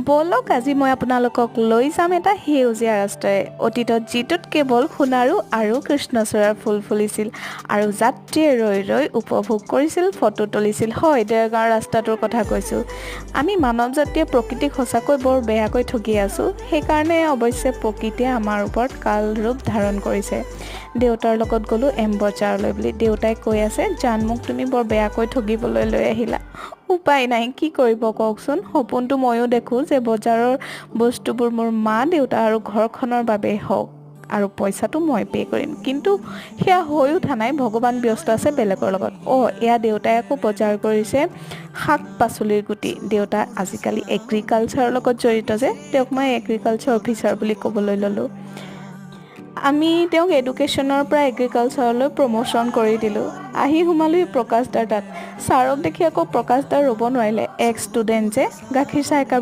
বলক আজি মই আপোনালোকক লৈ যাম এটা সেউজীয়া ৰাস্তাৰে অতীতত যিটোত কেৱল সোণাৰু আৰু কৃষ্ণচূড়াৰ ফুল ফুলিছিল আৰু যাত্ৰীয়ে ৰৈ ৰৈ উপভোগ কৰিছিল ফটো তুলিছিল হয় দেৰগাঁৱৰ ৰাস্তাটোৰ কথা কৈছোঁ আমি মানৱ জাতিয়ে প্ৰকৃতিক সঁচাকৈ বৰ বেয়াকৈ ঠগি আছোঁ সেইকাৰণে অৱশ্যে প্ৰকৃতিয়ে আমাৰ ওপৰত কাল ৰূপ ধাৰণ কৰিছে দেউতাৰ লগত গ'লোঁ বজাৰলৈ বুলি দেউতাই কৈ আছে জান মোক তুমি বৰ বেয়াকৈ ঠগিবলৈ লৈ আহিলা উপায় নাই কি কৰিব কওকচোন সপোনটো ময়ো দেখোঁ যে বজাৰৰ বস্তুবোৰ মোৰ মা দেউতা আৰু ঘৰখনৰ বাবেই হওক আৰু পইচাটো মই পে' কৰিম কিন্তু সেয়া হৈ উঠা নাই ভগৱান ব্যস্ত আছে বেলেগৰ লগত এয়া দেউতাই আকৌ বজাৰ কৰিছে শাক পাচলিৰ গুটি দেউতা আজিকালি এগ্ৰিকালচাৰৰ লগত জড়িত যে তেওঁক মই এগ্ৰিকালচাৰ অফিচাৰ বুলি ক'বলৈ ল'লোঁ আমি তেওঁক এডুকেশ্যনৰ পৰা এগ্ৰিকালচাৰলৈ প্ৰমোশ্যন কৰি দিলোঁ আহি সোমালোঁ প্ৰকাশ দাৰ তাত ছাৰক দেখি আকৌ প্ৰকাশ দাৰ ৰ'ব নোৱাৰিলে এক্স ষ্টুডেণ্ট যে গাখীৰ চাহ একাপ